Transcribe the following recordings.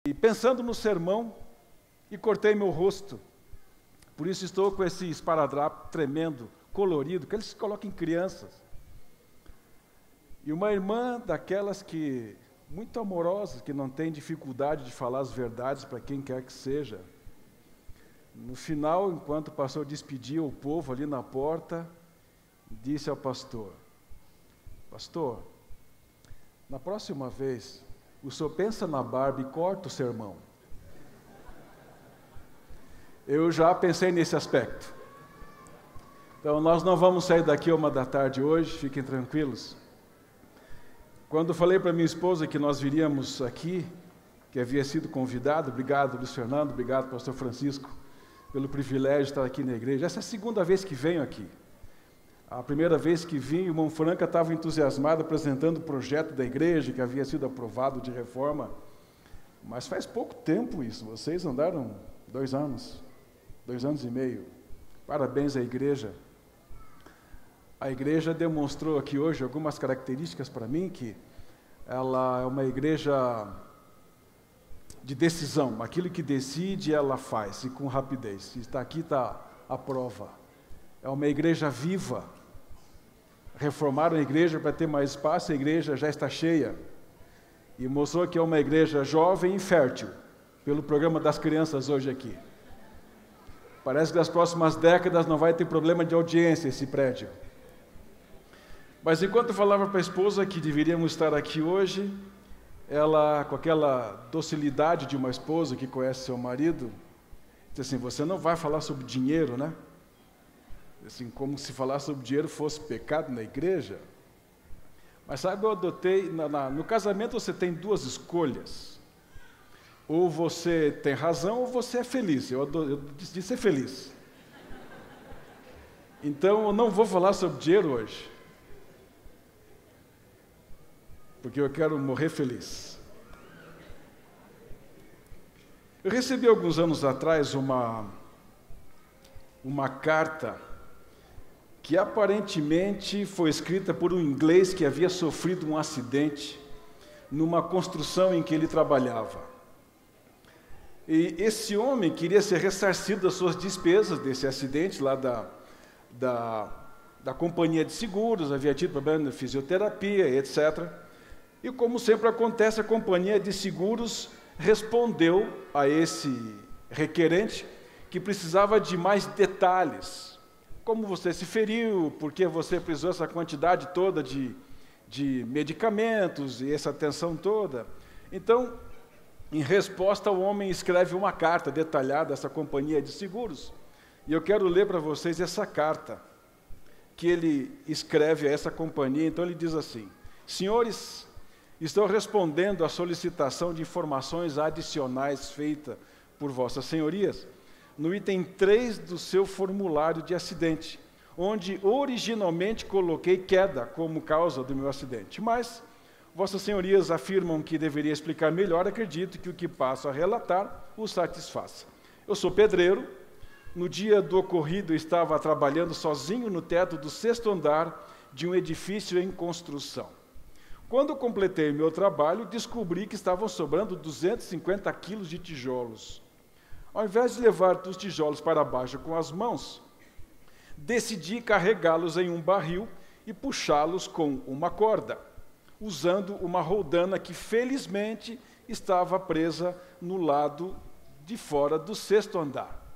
E pensando no sermão, e cortei meu rosto. Por isso estou com esse esparadrapo tremendo, colorido, que eles colocam em crianças. E uma irmã daquelas que, muito amorosas, que não tem dificuldade de falar as verdades para quem quer que seja. No final, enquanto o pastor despedia o povo ali na porta, disse ao pastor: pastor, na próxima vez, o senhor pensa na barba e corta o sermão. Eu já pensei nesse aspecto. Então, nós não vamos sair daqui 13h hoje, fiquem tranquilos. Quando falei para minha esposa que nós viríamos aqui, que havia sido convidado, obrigado, Luiz Fernando, obrigado, pastor Francisco, pelo privilégio de estar aqui na igreja. Essa é a segunda vez que venho aqui. A primeira vez que vim, o irmão Franca estava entusiasmado apresentando o projeto da igreja, que havia sido aprovado de reforma. Mas faz pouco tempo isso, vocês andaram 2 anos, 2 anos e meio. Parabéns à igreja. A igreja demonstrou aqui hoje algumas características para mim, que ela é uma igreja de decisão. Aquilo que decide, ela faz, e com rapidez. Se está aqui, está a prova. É uma igreja viva. Reformaram a igreja para ter mais espaço, a igreja já está cheia. E mostrou que é uma igreja jovem e fértil, pelo programa das crianças hoje aqui. Parece que nas próximas décadas não vai ter problema de audiência esse prédio. Mas enquanto eu falava para a esposa que deveríamos estar aqui hoje, ela, com aquela docilidade de uma esposa que conhece seu marido, disse assim: você não vai falar sobre dinheiro, né? Assim, como se falar sobre dinheiro fosse pecado na igreja. Mas sabe, eu adotei, no casamento você tem 2 escolhas. Ou você tem razão ou você é feliz. Eu decidi ser feliz. Então eu não vou falar sobre dinheiro hoje, porque eu quero morrer feliz. Eu recebi alguns anos atrás uma carta que aparentemente foi escrita por um inglês que havia sofrido um acidente numa construção em que ele trabalhava. E esse homem queria ser ressarcido das suas despesas desse acidente lá da companhia de seguros, havia tido problema de fisioterapia, etc. E como sempre acontece, a companhia de seguros respondeu a esse requerente que precisava de mais detalhes. Como você se feriu, por que você precisou essa quantidade toda de medicamentos e essa atenção toda. Então, em resposta, o homem escreve uma carta detalhada a essa companhia de seguros. E eu quero ler para vocês essa carta que ele escreve a essa companhia. Então ele diz assim: senhores, estou respondendo à solicitação de informações adicionais feita por vossas senhorias no item 3 do seu formulário de acidente, onde originalmente coloquei queda como causa do meu acidente. Mas vossas senhorias afirmam que deveria explicar melhor, acredito que o que passo a relatar o satisfaça. Eu sou pedreiro. No dia do ocorrido, estava trabalhando sozinho no teto do 6º andar de um edifício em construção. Quando completei meu trabalho, descobri que estavam sobrando 250 quilos de tijolos. Ao invés de levar os tijolos para baixo com as mãos, decidi carregá-los em um barril e puxá-los com uma corda, usando uma roldana que, felizmente, estava presa no lado de fora do 6º andar.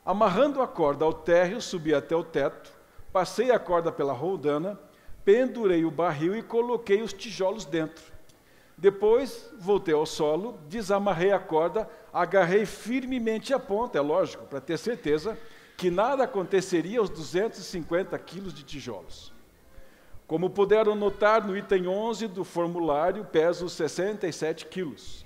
Amarrando a corda ao térreo, subi até o teto, passei a corda pela roldana, pendurei o barril e coloquei os tijolos dentro. Depois, voltei ao solo, desamarrei a corda, agarrei firmemente a ponta, é lógico, para ter certeza que nada aconteceria aos 250 quilos de tijolos. Como puderam notar, no item 11 do formulário, peso 67 quilos.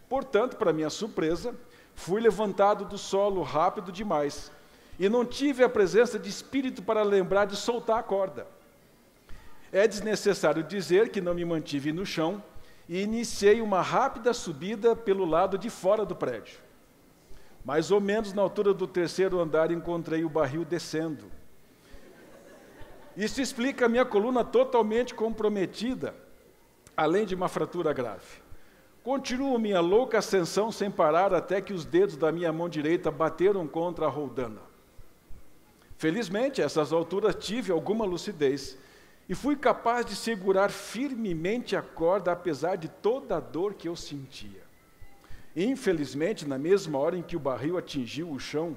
Portanto, para minha surpresa, fui levantado do solo rápido demais e não tive a presença de espírito para lembrar de soltar a corda. É desnecessário dizer que não me mantive no chão e iniciei uma rápida subida pelo lado de fora do prédio. Mais ou menos na altura do 3º andar encontrei o barril descendo. Isso explica a minha coluna totalmente comprometida, além de uma fratura grave. Continuo minha louca ascensão sem parar até que os dedos da minha mão direita bateram contra a roldana. Felizmente, a essas alturas tive alguma lucidez e fui capaz de segurar firmemente a corda apesar de toda a dor que eu sentia. Infelizmente, na mesma hora em que o barril atingiu o chão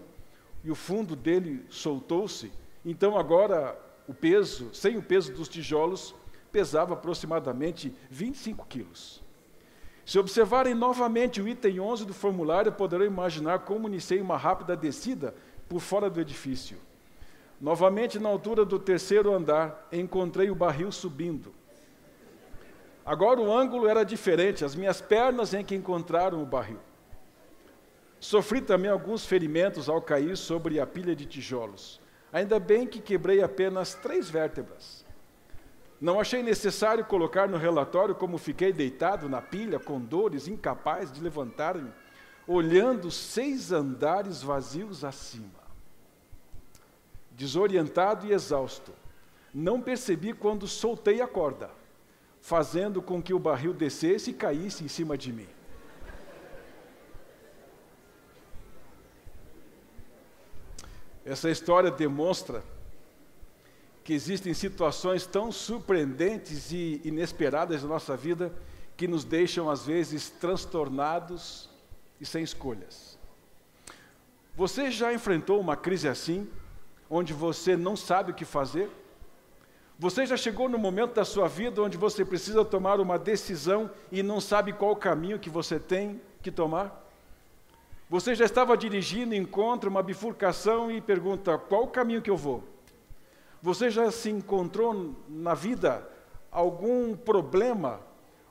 e o fundo dele soltou-se, então agora o peso, sem o peso dos tijolos, pesava aproximadamente 25 quilos. Se observarem novamente o item 11 do formulário, poderão imaginar como iniciei uma rápida descida por fora do edifício. Novamente, na altura do 3º andar, encontrei o barril subindo. Agora o ângulo era diferente, as minhas pernas em que encontraram o barril. Sofri também alguns ferimentos ao cair sobre a pilha de tijolos. Ainda bem que quebrei apenas 3 vértebras. Não achei necessário colocar no relatório como fiquei deitado na pilha, com dores, incapaz de levantar-me, olhando 6 andares vazios acima. Desorientado e exausto, não percebi quando soltei a corda, fazendo com que o barril descesse e caísse em cima de mim. Essa história demonstra que existem situações tão surpreendentes e inesperadas na nossa vida que nos deixam, às vezes, transtornados e sem escolhas. Você já enfrentou uma crise assim, onde você não sabe o que fazer? Você já chegou no momento da sua vida onde você precisa tomar uma decisão e não sabe qual o caminho que você tem que tomar? Você já estava dirigindo, encontra uma bifurcação e pergunta, qual o caminho que eu vou? Você já se encontrou na vida algum problema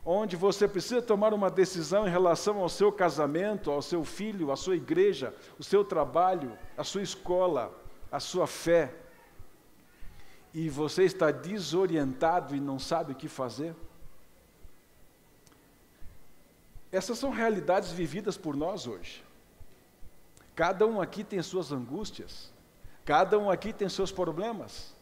onde você precisa tomar uma decisão em relação ao seu casamento, ao seu filho, à sua igreja, o seu trabalho, a sua escola, a sua fé, e você está desorientado e não sabe o que fazer? Essas são realidades vividas por nós hoje. Cada um aqui tem suas angústias, cada um aqui tem seus problemas.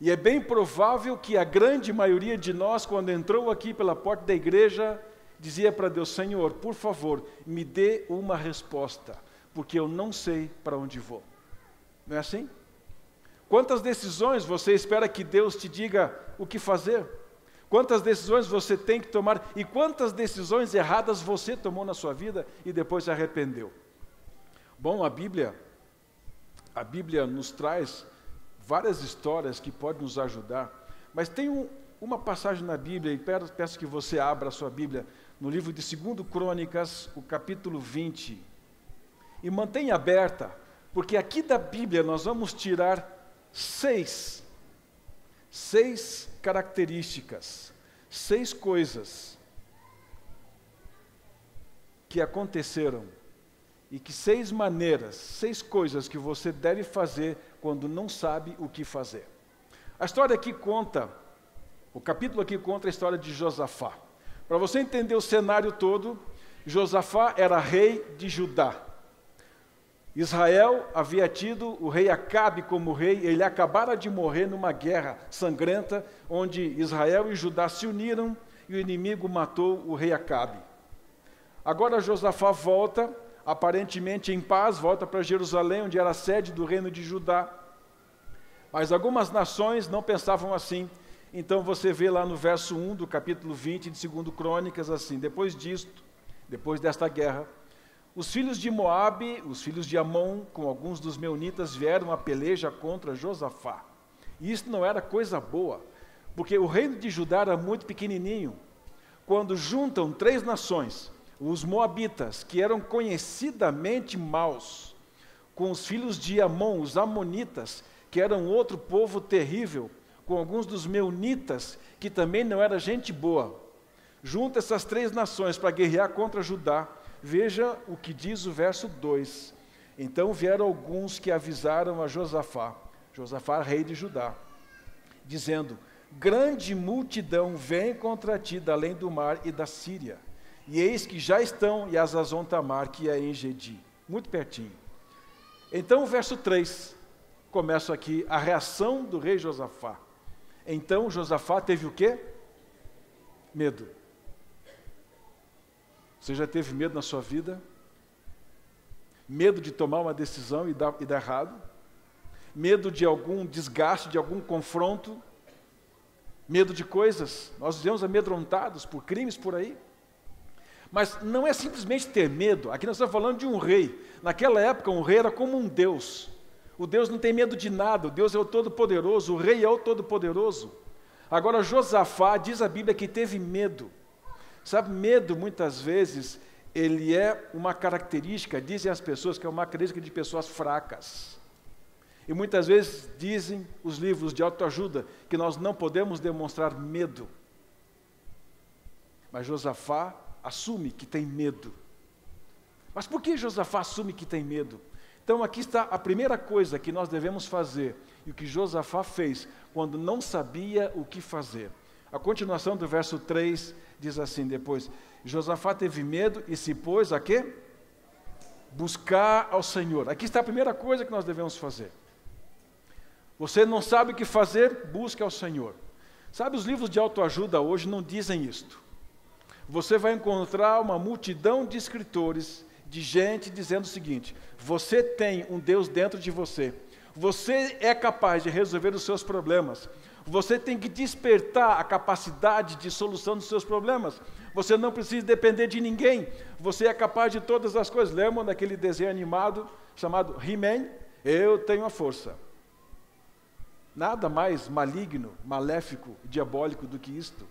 E é bem provável que a grande maioria de nós, quando entrou aqui pela porta da igreja, dizia para Deus, Senhor, por favor, me dê uma resposta, porque eu não sei para onde vou. Não é assim? Quantas decisões você espera que Deus te diga o que fazer? Quantas decisões você tem que tomar? E quantas decisões erradas você tomou na sua vida e depois se arrependeu? Bom, a Bíblia nos traz várias histórias que podem nos ajudar, mas tem uma passagem na Bíblia, e peço que você abra a sua Bíblia, no livro de 2 Crônicas, o capítulo 20, e mantenha aberta, porque aqui da Bíblia nós vamos tirar 6 características, 6 coisas que aconteceram, e que 6 maneiras, 6 coisas que você deve fazer quando não sabe o que fazer. A história aqui conta, o capítulo aqui conta a história de Josafá. Para você entender o cenário todo, Josafá era rei de Judá. Israel havia tido o rei Acabe como rei, ele acabara de morrer numa guerra sangrenta, onde Israel e Judá se uniram e o inimigo matou o rei Acabe. Agora Josafá volta, aparentemente em paz, volta para Jerusalém, onde era a sede do reino de Judá. Mas algumas nações não pensavam assim. Então você vê lá no verso 1 do capítulo 20 de 2 Crônicas assim, depois desta guerra, os filhos de Moabe, os filhos de Amon, com alguns dos meunitas, vieram a peleja contra Josafá. E isso não era coisa boa, porque o reino de Judá era muito pequenininho. Quando juntam 3 nações, os moabitas, que eram conhecidamente maus, com os filhos de Amon, os amonitas, que eram outro povo terrível, com alguns dos meunitas, que também não era gente boa. Junta essas 3 nações para guerrear contra Judá. Veja o que diz o verso 2. Então vieram alguns que avisaram a Josafá, rei de Judá, dizendo, grande multidão vem contra ti da além do mar e da Síria. E eis que já estão em Hazazon Tamar, que é em Gedi, muito pertinho. Então o verso 3, começa aqui a reação do rei Josafá. Então Josafá teve o quê? Medo. Você já teve medo na sua vida? Medo de tomar uma decisão e dar errado? Medo de algum desgaste, de algum confronto? Medo de coisas? Nós vivemos amedrontados por crimes por aí. Mas não é simplesmente ter medo. Aqui nós estamos falando de um rei. Naquela época, um rei era como um Deus. O Deus não tem medo de nada. O Deus é o Todo-Poderoso. O rei é o Todo-Poderoso. Agora, Josafá, diz a Bíblia que teve medo. Sabe, medo, muitas vezes, ele é uma característica, dizem as pessoas, que é uma característica de pessoas fracas. E muitas vezes dizem os livros de autoajuda que nós não podemos demonstrar medo. Mas Josafá assume que tem medo. Mas por que Josafá assume que tem medo? Então aqui está a primeira coisa que nós devemos fazer, e o que Josafá fez quando não sabia o que fazer. A continuação do verso 3 diz assim depois: Josafá teve medo e se pôs a quê? Buscar ao Senhor. Aqui está a primeira coisa que nós devemos fazer. Você não sabe o que fazer? Busque ao Senhor. Sabe, os livros de autoajuda hoje não dizem isto. Você vai encontrar uma multidão de escritores, de gente dizendo o seguinte: você tem um Deus dentro de você. Você é capaz de resolver os seus problemas. Você tem que despertar a capacidade de solução dos seus problemas. Você não precisa depender de ninguém. Você é capaz de todas as coisas. Lembram daquele desenho animado chamado He-Man? Eu tenho a força. Nada mais maligno, maléfico, diabólico do que isto.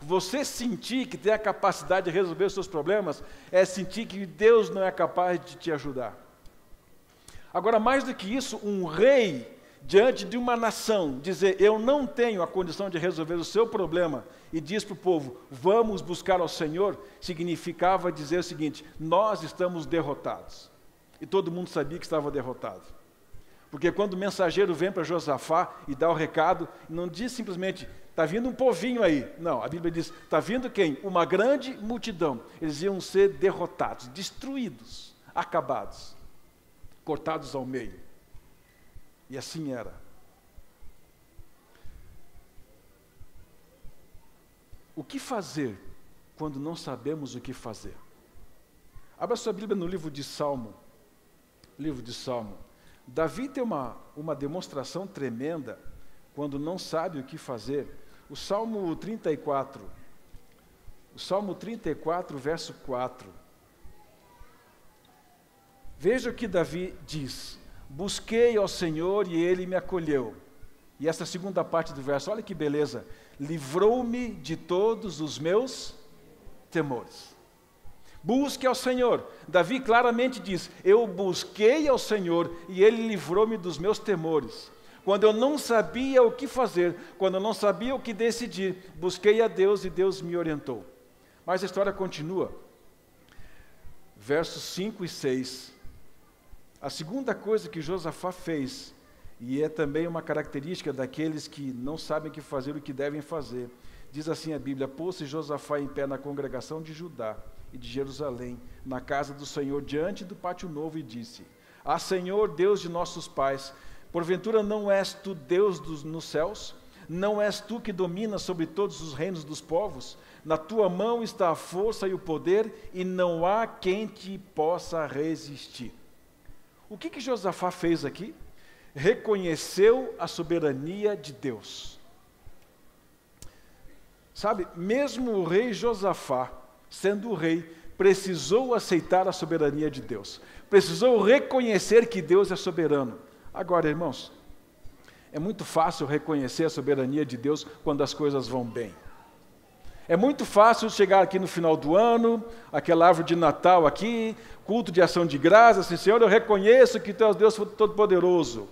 Você sentir que tem a capacidade de resolver os seus problemas é sentir que Deus não é capaz de te ajudar. Agora, mais do que isso, um rei diante de uma nação dizer: eu não tenho a condição de resolver o seu problema, e diz para o povo: vamos buscar ao Senhor, significava dizer o seguinte: nós estamos derrotados. E todo mundo sabia que estava derrotado. Porque quando o mensageiro vem para Josafá e dá o recado, não diz simplesmente: está vindo um povinho aí. Não, a Bíblia diz: está vindo quem? Uma grande multidão. Eles iam ser derrotados, destruídos, acabados, cortados ao meio. E assim era. O que fazer quando não sabemos o que fazer? Abra sua Bíblia no livro de Salmo. Livro de Salmo. Davi tem uma demonstração tremenda quando não sabe o que fazer. O Salmo 34. O Salmo 34, verso 4. Veja o que Davi diz: busquei ao Senhor e Ele me acolheu. E essa segunda parte do verso, olha que beleza: livrou-me de todos os meus temores. Busque ao Senhor. Davi claramente diz: eu busquei ao Senhor e Ele livrou-me dos meus temores. Quando eu não sabia o que fazer, quando eu não sabia o que decidir, busquei a Deus e Deus me orientou. Mas a história continua. Versos 5 e 6. A segunda coisa que Josafá fez, e é também uma característica daqueles que não sabem o que fazer, o que devem fazer, diz assim a Bíblia: pôs-se Josafá em pé na congregação de Judá e de Jerusalém, na casa do Senhor, diante do pátio novo, e disse: ah, Senhor, Deus de nossos pais, porventura não és tu Deus nos céus? Não és tu que dominas sobre todos os reinos dos povos? Na tua mão está a força e o poder, e não há quem te possa resistir. O que Josafá fez aqui? Reconheceu a soberania de Deus. Sabe, mesmo o rei Josafá, sendo o rei, precisou aceitar a soberania de Deus. Precisou reconhecer que Deus é soberano. Agora, irmãos, é muito fácil reconhecer a soberania de Deus quando as coisas vão bem. É muito fácil chegar aqui no final do ano, aquela árvore de Natal aqui, culto de ação de graças, assim: Senhor, eu reconheço que Tu és Deus Todo-Poderoso.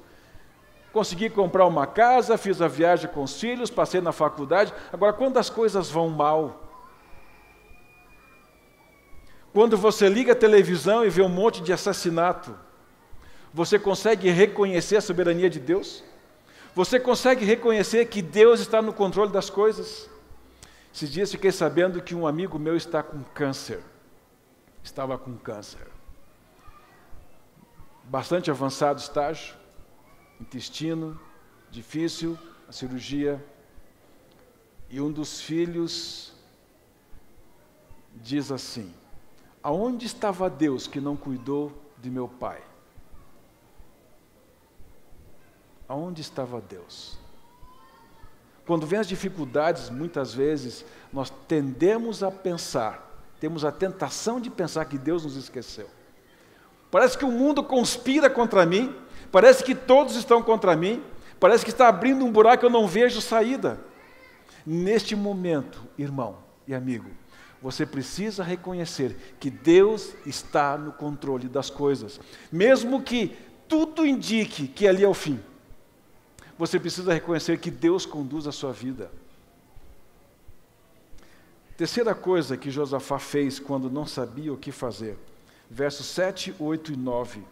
Consegui comprar uma casa, fiz a viagem com os filhos, passei na faculdade. Agora, quando as coisas vão mal, quando você liga a televisão e vê um monte de assassinato, você consegue reconhecer a soberania de Deus? Você consegue reconhecer que Deus está no controle das coisas? Esses dias fiquei sabendo que um amigo meu está com câncer. Estava com câncer. Bastante avançado estágio, intestino, difícil, a cirurgia. E um dos filhos diz assim: aonde estava Deus que não cuidou de meu pai? Aonde estava Deus? Quando vem as dificuldades, muitas vezes, nós tendemos a pensar, temos a tentação de pensar que Deus nos esqueceu. Parece que o mundo conspira contra mim, parece que todos estão contra mim, parece que está abrindo um buraco e eu não vejo saída. Neste momento, irmão e amigo, você precisa reconhecer que Deus está no controle das coisas. Mesmo que tudo indique que ali é o fim, você precisa reconhecer que Deus conduz a sua vida. Terceira coisa que Josafá fez quando não sabia o que fazer. Versos 7, 8 e 9.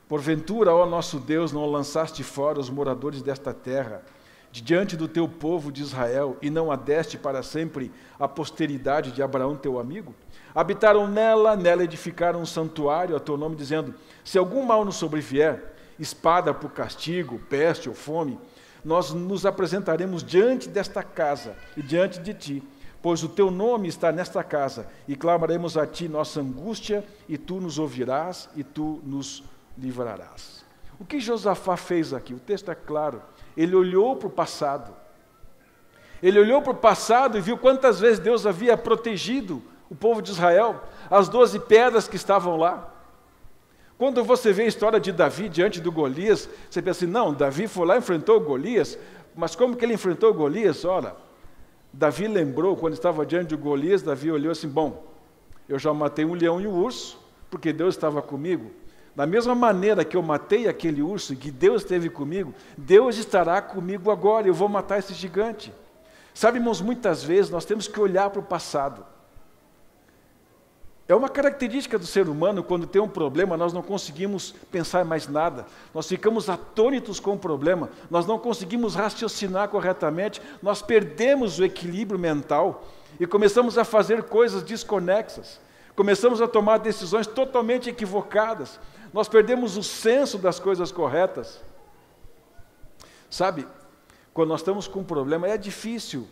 Porventura, ó nosso Deus, não lançaste fora os moradores desta terra, de diante do teu povo de Israel, e não a deste para sempre a posteridade de Abraão teu amigo? Habitaram nela edificaram um santuário a teu nome, dizendo: se algum mal nos sobrevier, espada por castigo, peste ou fome, nós nos apresentaremos diante desta casa e diante de ti, pois o teu nome está nesta casa, e clamaremos a ti nossa angústia, e tu nos ouvirás, e tu nos livrarás. O que Josafá fez aqui? O texto é claro. Ele olhou para o passado. Ele olhou para o passado e viu quantas vezes Deus havia protegido o povo de Israel, as 12 pedras que estavam lá. Quando você vê a história de Davi diante do Golias, você pensa assim: não, Davi foi lá e enfrentou Golias, mas como que ele enfrentou Golias? Ora, Davi lembrou, quando estava diante de Golias, Davi olhou assim: bom, eu já matei um leão e um urso, porque Deus estava comigo. Da mesma maneira que eu matei aquele urso e que Deus esteve comigo, Deus estará comigo agora, eu vou matar esse gigante. Sabe, irmãos, muitas vezes nós temos que olhar para o passado. É uma característica do ser humano, quando tem um problema, nós não conseguimos pensar mais nada. Nós ficamos atônitos com o problema, nós não conseguimos raciocinar corretamente, nós perdemos o equilíbrio mental e começamos a fazer coisas desconexas. Começamos a tomar decisões totalmente equivocadas. Nós perdemos o senso das coisas corretas. Sabe, quando nós estamos com um problema, é difícil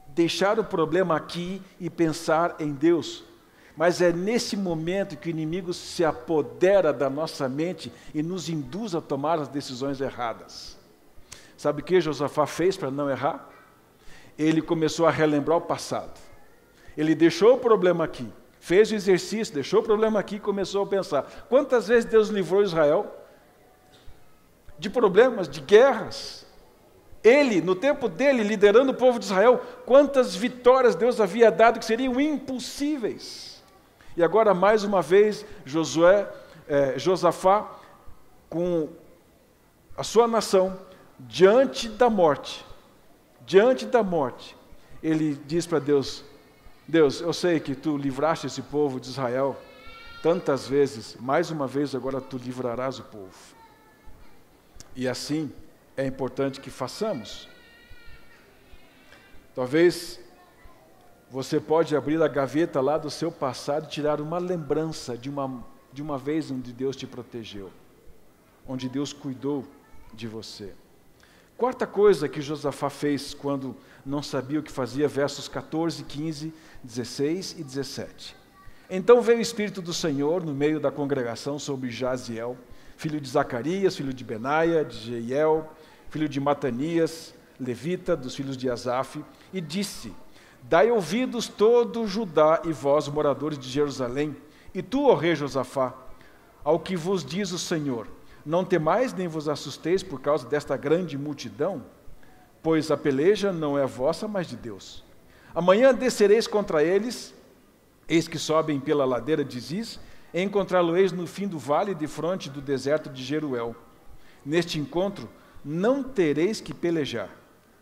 deixar o problema aqui e pensar em Deus. Mas é nesse momento que o inimigo se apodera da nossa mente e nos induz a tomar as decisões erradas. Sabe o que Josafá fez para não errar? Ele começou a relembrar o passado. Ele deixou o problema aqui, fez o exercício, deixou o problema aqui e começou a pensar: quantas vezes Deus livrou Israel de problemas, de guerras? Ele, no tempo dele, liderando o povo de Israel, quantas vitórias Deus havia dado que seriam impossíveis. E agora, mais uma vez, Josafá, com a sua nação, diante da morte, ele diz para Deus: Deus, eu sei que tu livraste esse povo de Israel tantas vezes, mais uma vez agora tu livrarás o povo. E assim é importante que façamos. Talvez você pode abrir a gaveta lá do seu passado e tirar uma lembrança de uma vez onde Deus te protegeu, onde Deus cuidou de você. Quarta coisa que Josafá fez quando não sabia o que fazia, versos 14, 15, 16 e 17. Então veio o Espírito do Senhor no meio da congregação sobre Jaziel, filho de Zacarias, filho de Benaia, de Jeiel, filho de Matanias, levita, dos filhos de Asaf, e disse: dai ouvidos todo Judá e vós, moradores de Jerusalém, e tu, ó rei Josafá, ao que vos diz o Senhor: não temais nem vos assusteis por causa desta grande multidão, pois a peleja não é vossa, mas de Deus. Amanhã descereis contra eles, eis que sobem pela ladeira de Ziz, e encontrá-lo-eis no fim do vale, defronte do deserto de Jeruel. Neste encontro não tereis que pelejar.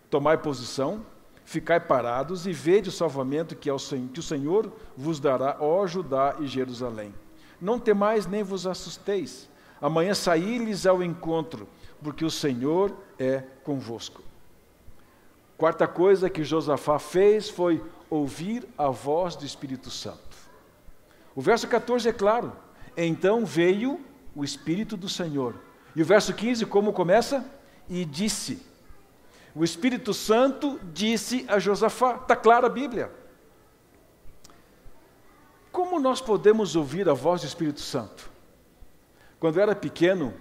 Tomai posição, ficai parados e vede o salvamento que o Senhor vos dará, ó Judá e Jerusalém. Não temais nem vos assusteis. Amanhã saí-lhes ao encontro, porque o Senhor é convosco. Quarta coisa que Josafá fez foi ouvir a voz do Espírito Santo. O verso 14 é claro: então veio o Espírito do Senhor. E o verso 15, como começa? E disse. O Espírito Santo disse a Josafá. Está clara a Bíblia. Como nós podemos ouvir a voz do Espírito Santo? Quando eu era pequeno,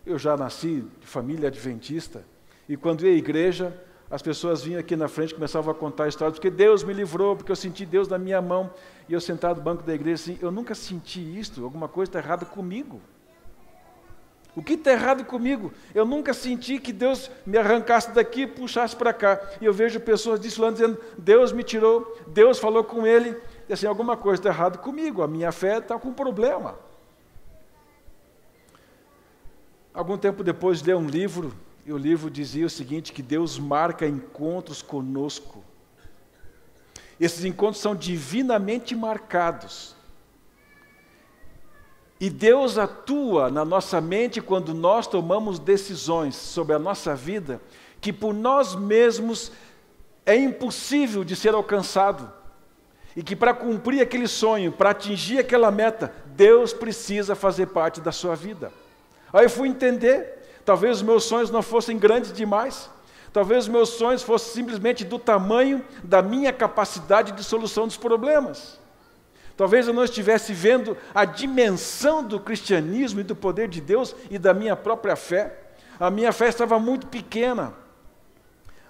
eu já nasci de família adventista, e quando ia à igreja, as pessoas vinham aqui na frente e começavam a contar histórias, porque Deus me livrou, porque eu senti Deus na minha mão, e eu sentado no banco da igreja assim, eu nunca senti isso, alguma coisa está errada comigo. O que está errado comigo? Eu nunca senti que Deus me arrancasse daqui e puxasse para cá. E eu vejo pessoas disso lá dizendo, Deus me tirou, Deus falou com ele, e assim, alguma coisa está errada comigo, a minha fé está com problema. Algum tempo depois, li um livro, e o livro dizia o seguinte, que Deus marca encontros conosco. Esses encontros são divinamente marcados. E Deus atua na nossa mente quando nós tomamos decisões sobre a nossa vida, que por nós mesmos é impossível de ser alcançado. E que para cumprir aquele sonho, para atingir aquela meta, Deus precisa fazer parte da sua vida. Aí eu fui entender. Talvez os meus sonhos não fossem grandes demais. Talvez os meus sonhos fossem simplesmente do tamanho da minha capacidade de solução dos problemas. Talvez eu não estivesse vendo a dimensão do cristianismo e do poder de Deus e da minha própria fé. A minha fé estava muito pequena.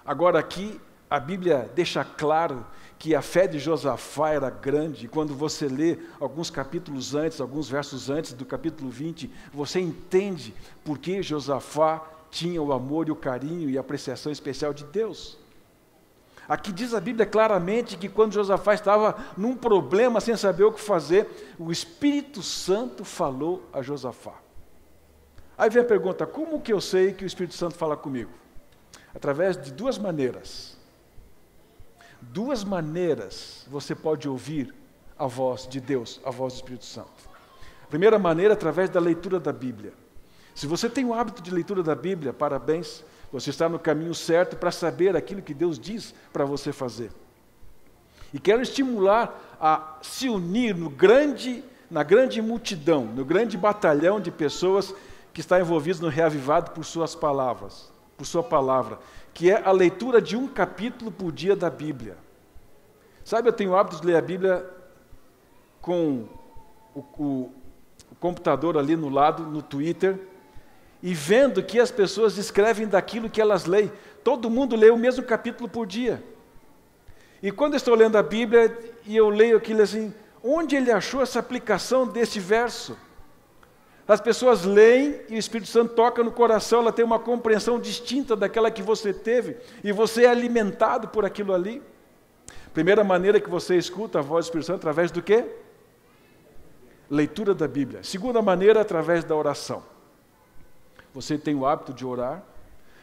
Agora aqui, a Bíblia deixa claro que a fé de Josafá era grande. Quando você lê alguns capítulos antes, alguns versos antes do capítulo 20, você entende por que Josafá tinha o amor e o carinho e a apreciação especial de Deus. Aqui diz a Bíblia claramente que quando Josafá estava num problema sem saber o que fazer, o Espírito Santo falou a Josafá. Aí vem a pergunta, como que eu sei que o Espírito Santo fala comigo? Através de duas maneiras. Duas maneiras você pode ouvir a voz de Deus, a voz do Espírito Santo. A primeira maneira, através da leitura da Bíblia. Se você tem o hábito de leitura da Bíblia, parabéns, você está no caminho certo para saber aquilo que Deus diz para você fazer. E quero estimular a se unir na grande multidão, no grande batalhão de pessoas que está envolvidos no reavivado por suas palavras, por sua palavra, que é a leitura de um capítulo por dia da Bíblia. Sabe, eu tenho o hábito de ler a Bíblia com o computador ali no lado, no Twitter, e vendo que as pessoas escrevem daquilo que elas leem. Todo mundo lê o mesmo capítulo por dia. E quando eu estou lendo a Bíblia e eu leio aquilo assim, onde ele achou essa aplicação desse verso? As pessoas leem e o Espírito Santo toca no coração, ela tem uma compreensão distinta daquela que você teve, e você é alimentado por aquilo ali. Primeira maneira que você escuta a voz do Espírito Santo, através do quê? Leitura da Bíblia. Segunda maneira, através da oração. Você tem o hábito de orar?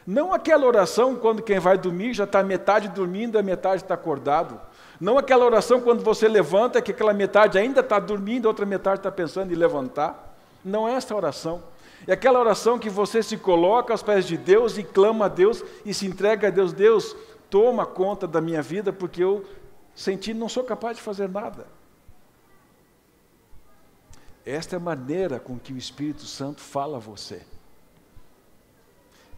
Não aquela oração quando quem vai dormir já está metade dormindo e a metade está acordado. Não aquela oração quando você levanta, que aquela metade ainda está dormindo, a outra metade está pensando em levantar. Não é essa oração. É aquela oração que você se coloca aos pés de Deus e clama a Deus e se entrega a Deus. Deus, toma conta da minha vida porque eu senti não sou capaz de fazer nada. Esta é a maneira com que o Espírito Santo fala a você.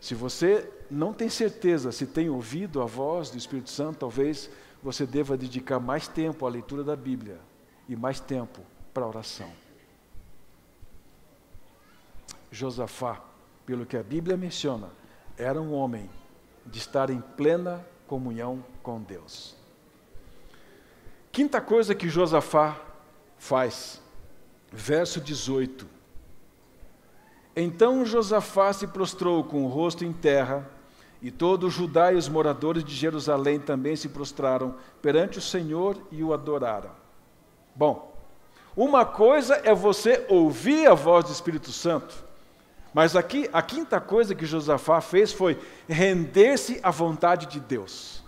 Se você não tem certeza se tem ouvido a voz do Espírito Santo, talvez você deva dedicar mais tempo à leitura da Bíblia e mais tempo para a oração. Josafá, pelo que a Bíblia menciona, era um homem de estar em plena comunhão com Deus. Quinta coisa que Josafá faz, verso 18. Então Josafá se prostrou com o rosto em terra, e todo o Judá e os moradores de Jerusalém também se prostraram perante o Senhor e o adoraram. Bom, uma coisa é você ouvir a voz do Espírito Santo, mas aqui a quinta coisa que Josafá fez foi render-se à vontade de Deus.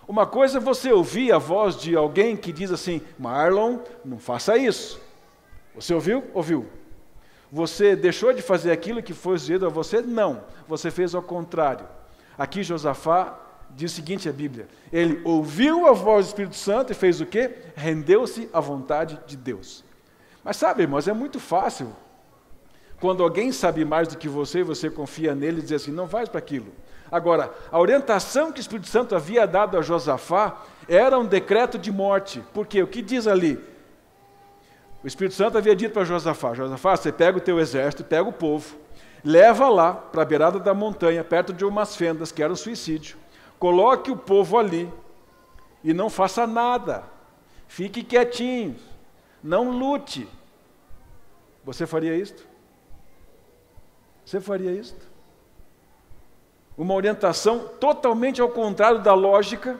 Uma coisa é você ouvir a voz de alguém que diz assim, Marlon, não faça isso. Você ouviu? Ouviu. Você deixou de fazer aquilo que foi dito a você? Não, você fez ao contrário. Aqui Josafá diz o seguinte a Bíblia, ele ouviu a voz do Espírito Santo e fez o quê? Rendeu-se à vontade de Deus. Mas sabe, irmãos, é muito fácil, quando alguém sabe mais do que você confia nele e diz assim, não faz para aquilo. Agora, a orientação que o Espírito Santo havia dado a Josafá era um decreto de morte, porque o que diz ali? O Espírito Santo havia dito para Josafá, Josafá, você pega o teu exército, pega o povo, leva lá para a beirada da montanha, perto de umas fendas, que era um suicídio, coloque o povo ali e não faça nada, fique quietinho, não lute. Você faria isto? Você faria isto? Uma orientação totalmente ao contrário da lógica,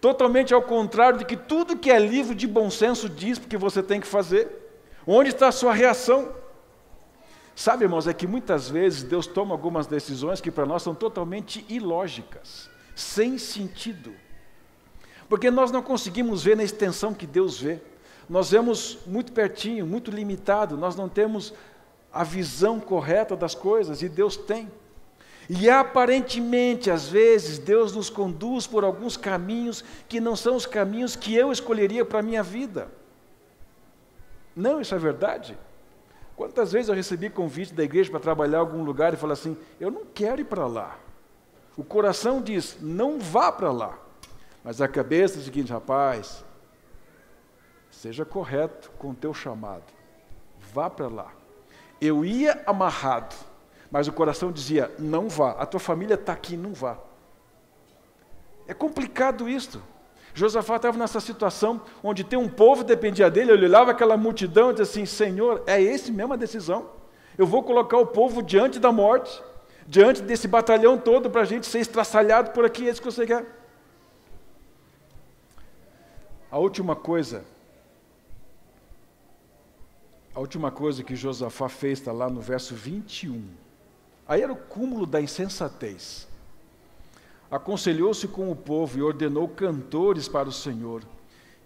totalmente ao contrário de que tudo que é livro de bom senso diz porque você tem que fazer. Onde está a sua reação? Sabe, irmãos, é que muitas vezes Deus toma algumas decisões que para nós são totalmente ilógicas, sem sentido. Porque nós não conseguimos ver na extensão que Deus vê. Nós vemos muito pertinho, muito limitado, nós não temos a visão correta das coisas, e Deus tem. E aparentemente, às vezes, Deus nos conduz por alguns caminhos que não são os caminhos que eu escolheria para a minha vida. Não, isso é verdade. Quantas vezes eu recebi convite da igreja para trabalhar em algum lugar e falei assim, eu não quero ir para lá. O coração diz, não vá para lá. Mas a cabeça é o seguinte, rapaz, seja correto com o teu chamado. Vá para lá. Eu ia amarrado, mas o coração dizia, não vá. A tua família está aqui, não vá. É complicado isto. Josafá estava nessa situação onde tem um povo que dependia dele, ele olhava aquela multidão e dizia assim, Senhor, é esse mesmo a decisão? Eu vou colocar o povo diante da morte, diante desse batalhão todo para a gente ser estraçalhado por aqui, é isso que você quer? A última coisa que Josafá fez está lá no verso 21. Aí era o cúmulo da insensatez. Aconselhou-se com o povo e ordenou cantores para o Senhor,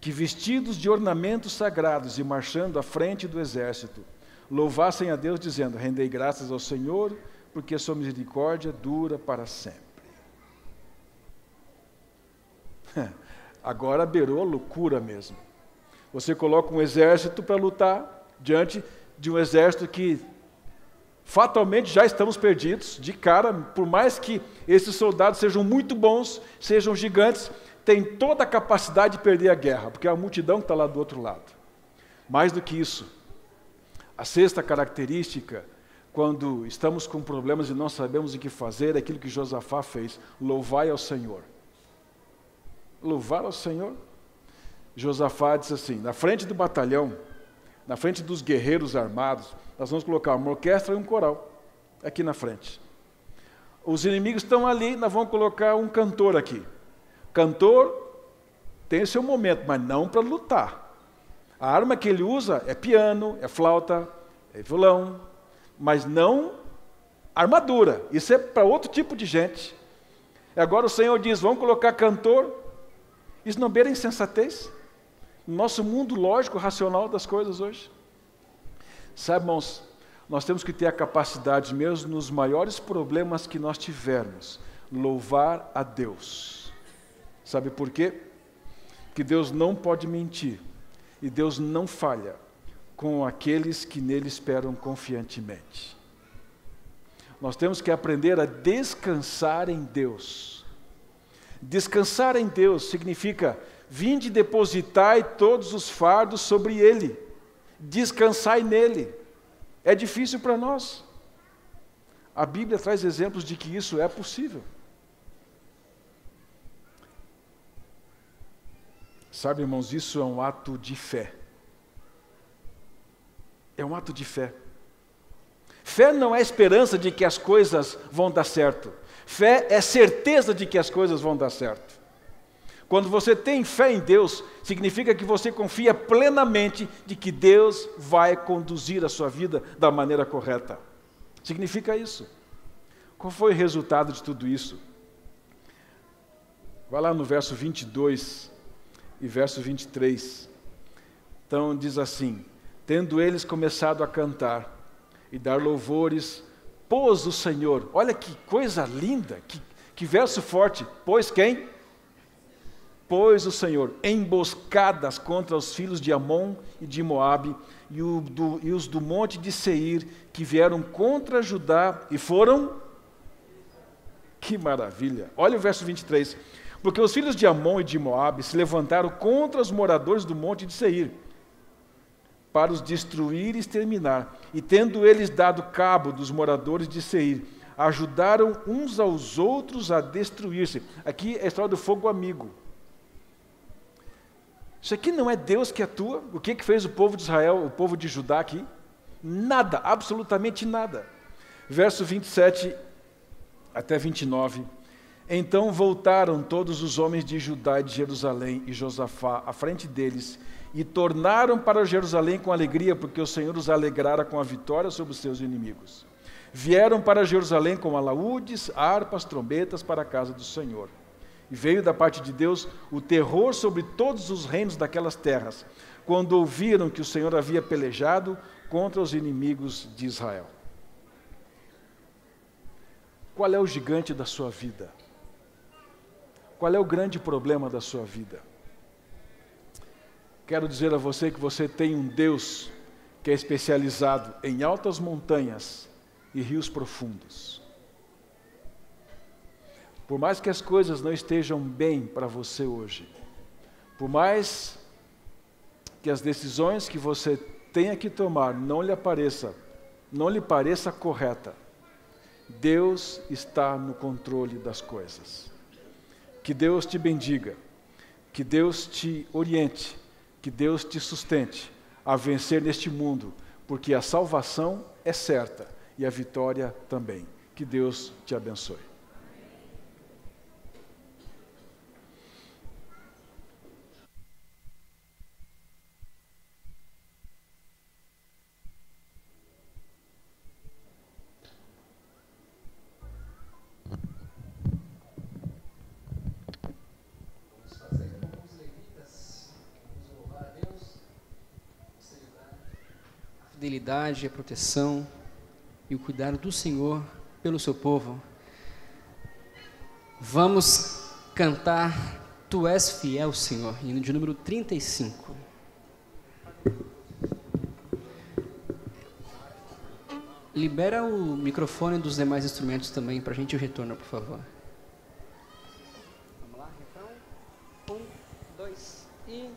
que vestidos de ornamentos sagrados e marchando à frente do exército, louvassem a Deus dizendo, rendei graças ao Senhor, porque a sua misericórdia dura para sempre. Agora beirou a loucura mesmo. Você coloca um exército para lutar diante de um exército que fatalmente já estamos perdidos, de cara, por mais que esses soldados sejam muito bons, sejam gigantes, tem toda a capacidade de perder a guerra, porque é a multidão que está lá do outro lado. Mais do que isso, a sexta característica, quando estamos com problemas e não sabemos o que fazer, é aquilo que Josafá fez, louvai ao Senhor. Louvar ao Senhor? Josafá disse assim, na frente do batalhão, na frente dos guerreiros armados, nós vamos colocar uma orquestra e um coral, aqui na frente. Os inimigos estão ali, nós vamos colocar um cantor aqui. Cantor tem o seu momento, mas não para lutar. A arma que ele usa é piano, é flauta, é violão, mas não armadura. Isso é para outro tipo de gente. Agora o Senhor diz, vamos colocar cantor. Isso não beira insensatez? No nosso mundo lógico, racional das coisas hoje. Sabe, irmãos, nós temos que ter a capacidade, mesmo nos maiores problemas que nós tivermos, louvar a Deus. Sabe por quê? Porque Deus não pode mentir, e Deus não falha com aqueles que nele esperam confiantemente. Nós temos que aprender a descansar em Deus. Descansar em Deus significa, vinde depositai todos os fardos sobre Ele. Descansai nele. É difícil para nós. A Bíblia traz exemplos de que isso é possível. Sabe, irmãos, isso é um ato de fé. É um ato de fé. Fé não é esperança de que as coisas vão dar certo. Fé é certeza de que as coisas vão dar certo. Quando você tem fé em Deus, significa que você confia plenamente de que Deus vai conduzir a sua vida da maneira correta. Significa isso. Qual foi o resultado de tudo isso? Vai lá no verso 22 e verso 23. Então diz assim, tendo eles começado a cantar e dar louvores, pôs o Senhor, olha que coisa linda, que verso forte, pôs quem? Pôs o Senhor emboscadas contra os filhos de Amon e de Moabe e os do monte de Seir, que vieram contra Judá e foram... Que maravilha! Olha o verso 23. Porque os filhos de Amon e de Moabe se levantaram contra os moradores do monte de Seir. para os destruir e exterminar. E tendo eles dado cabo dos moradores de Seir, ajudaram uns aos outros a destruir-se. Aqui é a história do fogo amigo. Isso aqui não é Deus que atua. O que fez o povo de Israel, o povo de Judá aqui? Nada, absolutamente nada. Verso 27 até 29. Então voltaram todos os homens de Judá e de Jerusalém e Josafá à frente deles, e tornaram para Jerusalém com alegria, porque o Senhor os alegrara com a vitória sobre os seus inimigos. Vieram para Jerusalém com alaúdes, harpas, trombetas para a casa do Senhor. E veio da parte de Deus o terror sobre todos os reinos daquelas terras, quando ouviram que o Senhor havia pelejado contra os inimigos de Israel. Qual é o gigante da sua vida? Qual é o grande problema da sua vida? Quero dizer a você que você tem um Deus que é especializado em altas montanhas e rios profundos. Por mais que as coisas não estejam bem para você hoje, por mais que as decisões que você tenha que tomar não lhe pareça correta, Deus está no controle das coisas. Que Deus te bendiga, que Deus te oriente, que Deus te sustente a vencer neste mundo, porque a salvação é certa e a vitória também. Que Deus te abençoe. A fidelidade, a proteção e o cuidado do Senhor pelo seu povo. Vamos cantar Tu És Fiel, Senhor, hino de número 35. Libera o microfone dos demais instrumentos também para a gente o retorno, por favor. Vamos lá, refrão. 1, 2 e...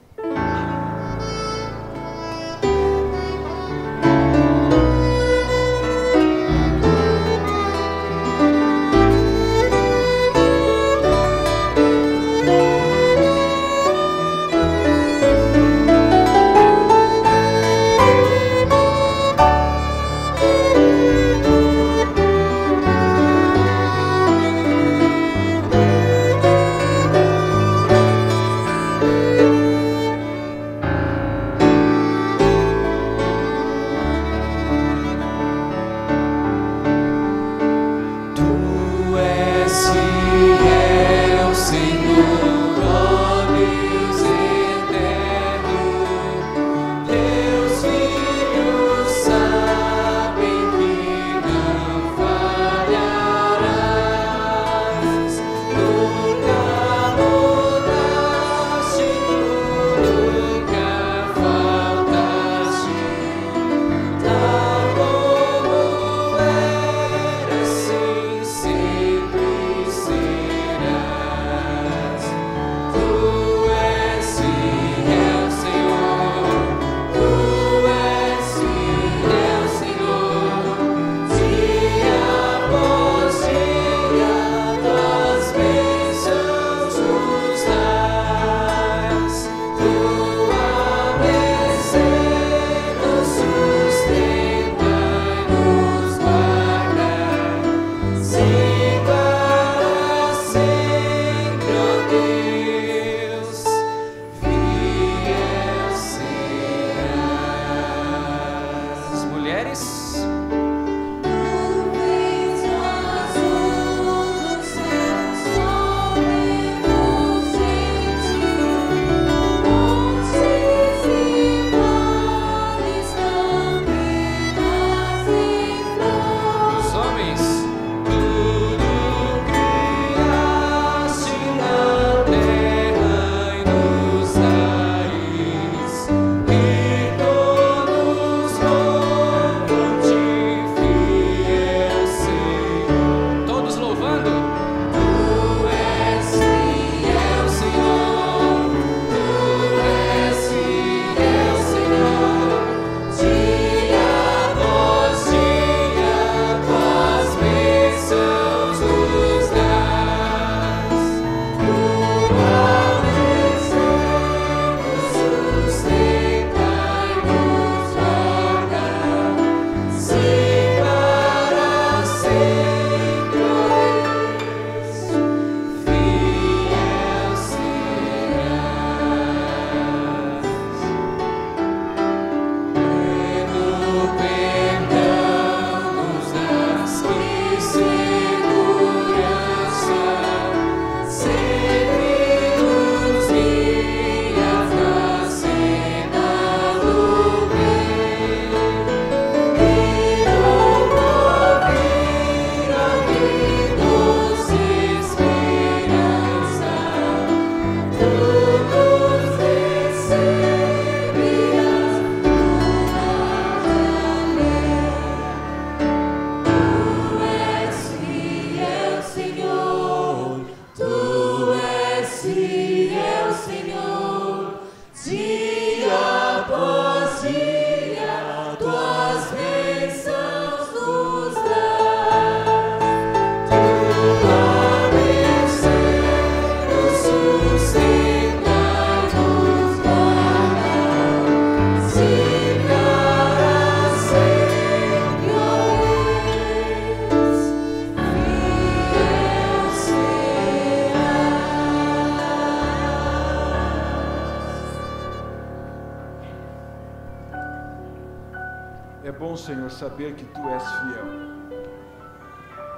bom, Senhor, saber que Tu és fiel.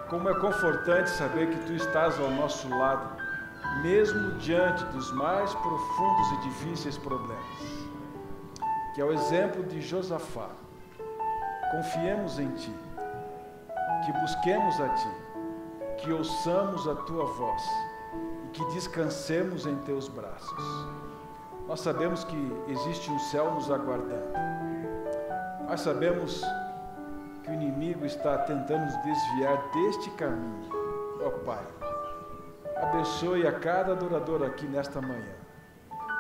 Como é confortante saber que Tu estás ao nosso lado, mesmo diante dos mais profundos e difíceis problemas. Que ao exemplo de Josafá, confiemos em Ti, que busquemos a Ti, que ouçamos a Tua voz e que descansemos em Teus braços. Nós sabemos que existe um céu nos aguardando. Nós sabemos que o inimigo está tentando nos desviar deste caminho. Ó Pai, abençoe a cada adorador aqui nesta manhã,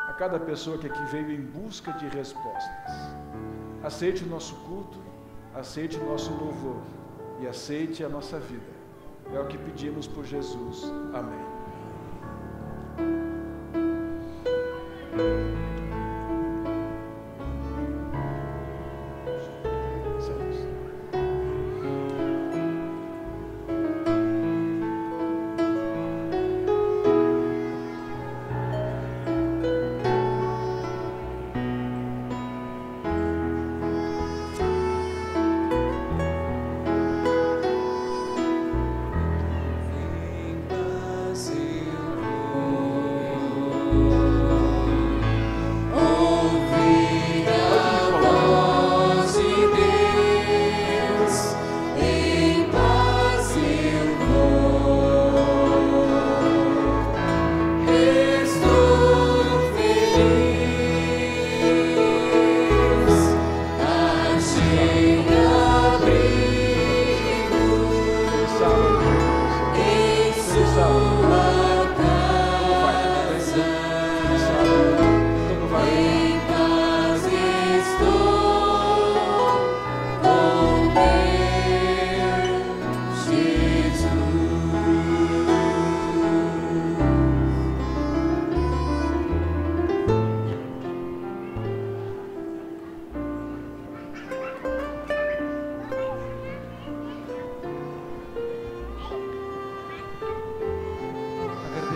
a cada pessoa que aqui veio em busca de respostas. Aceite o nosso culto, aceite o nosso louvor e aceite a nossa vida. É o que pedimos por Jesus. Amém.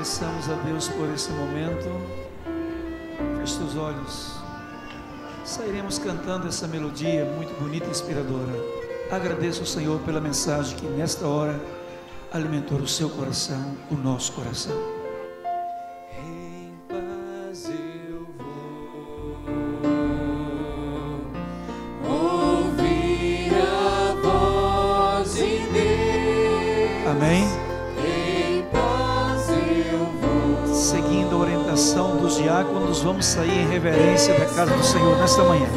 Agradecemos a Deus por esse momento. Feche seus olhos. Sairemos cantando essa melodia muito bonita e inspiradora. Agradeço ao Senhor pela mensagem que nesta hora alimentou o seu coração, o nosso coração. Em paz eu vou ouvir a voz de Deus. Amém? Seguindo a orientação dos diáconos, vamos sair em reverência da casa do Senhor nesta manhã.